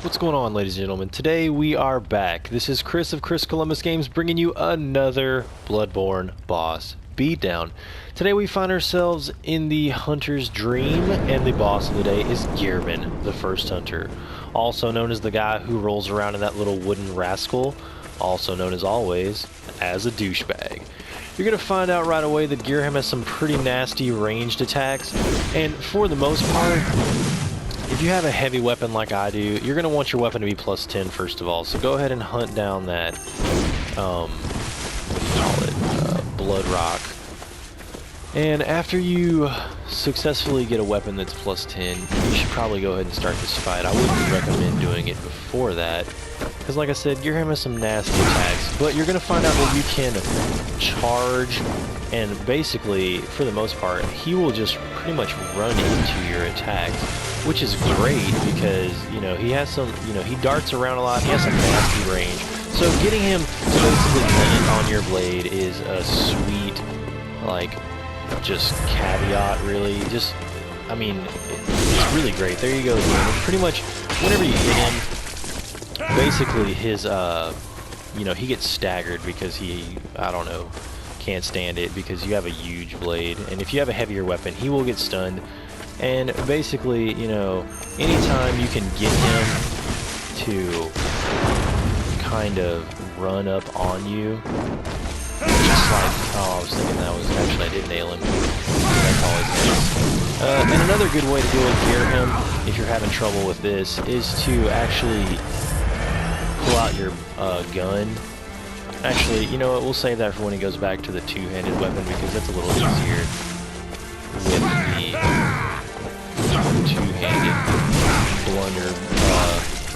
What's going on, ladies and gentlemen? Today we are back. This is Chris of ChrisColumbusGames bringing you another Bloodborne boss beatdown. Today we find ourselves in the Hunter's Dream, and the boss of the day is Gehrman, the first hunter. Also known as the guy who rolls around in that little wooden rascal, also known as always as a douchebag. You're going to find out right away that Gehrman has some pretty nasty ranged attacks, and for the most part, if you have a heavy weapon like I do, you're going to want your weapon to be plus 10 first of all. So go ahead and hunt down that, what do you call it, blood rock. And after you successfully get a weapon that's plus 10, you should probably go ahead and start this fight. I wouldn't recommend doing it before that, because like I said, Gehrman has some nasty attacks. But you're going to find out that you can charge, and basically, for the most part, he will just pretty much run into your attacks, which is great because, you know, he has some, you know, he darts around a lot, he has some nasty range. So getting him to basically land on your blade is a sweet, like, just caveat, really. Just, I mean, it's really great. There you go, dude. Pretty much, whenever you hit him, basically his, you know, he gets staggered because he, I don't know, can't stand it because you have a huge blade. And if you have a heavier weapon, he will get stunned. And basically, you know, anytime you can get him to kind of run up on you, just like, oh, I was thinking that was, actually I did nail him. That's always nice. And another good way to do it, Gehrman, if you're having trouble with this, is to actually pull out your gun. Actually, you know what, we'll save that for when he goes back to the two-handed weapon because that's a little easier with the two-handed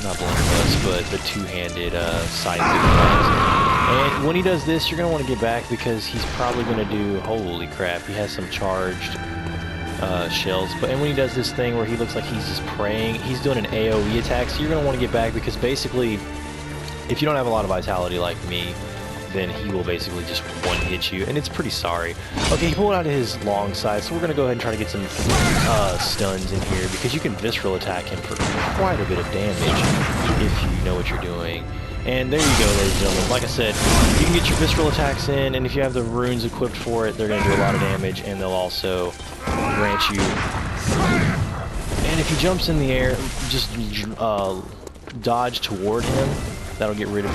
not blunderbuss, but the two-handed scythe. And when he does this, you're going to want to get back because he's probably going to do, holy crap, he has some charged shells. And when he does this thing where he looks like he's just praying, he's doing an AoE attack, so you're going to want to get back because basically, if you don't have a lot of vitality like me, then he will basically just one-hit you, and it's pretty sorry. Okay, he pulled out his long side, so we're going to go ahead and try to get some stuns in here, because you can visceral attack him for quite a bit of damage if you know what you're doing. And there you go, ladies and gentlemen. Like I said, you can get your visceral attacks in, and if you have the runes equipped for it, they're going to do a lot of damage, and they'll also grant you... And if he jumps in the air, just dodge toward him. That'll get rid of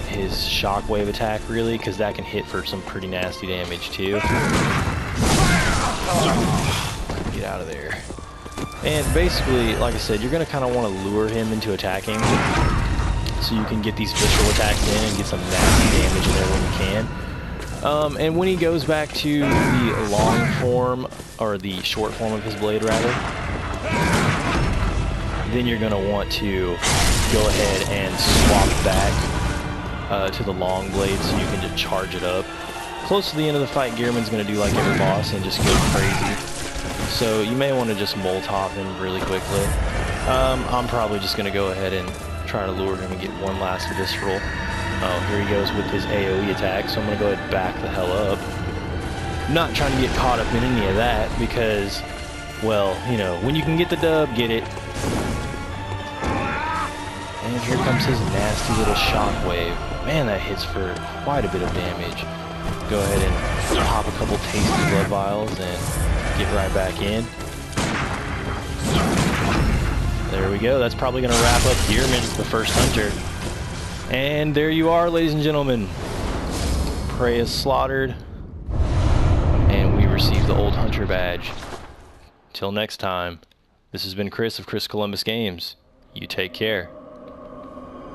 his shockwave attack, really, because that can hit for some pretty nasty damage too. Get out of there. And basically, like I said, you're going to kind of want to lure him into attacking so you can get these visceral attacks in and get some nasty damage in there when you can. And when he goes back to the long form, or the short form of his blade rather, then you're going to want to go ahead and swap back to the long blade so you can just charge it up. Close to the end of the fight, Gehrman's going to do like every boss and just go crazy. So you may want to just Molotov him really quickly. I'm probably just going to go ahead and try to lure him and get one last visceral. Oh, here he goes with his AoE attack, so I'm going to go ahead and back the hell up. Not trying to get caught up in any of that because, well, you know, when you can get the dub, get it. And here comes his nasty little shockwave. Man, that hits for quite a bit of damage. Go ahead and pop a couple tasty blood vials and get right back in. There we go. That's probably going to wrap up Gehrman, the first hunter. And there you are, ladies and gentlemen. Prey is slaughtered. And we receive the old hunter badge. Till next time, this has been Chris of ChrisColumbusGames. You take care.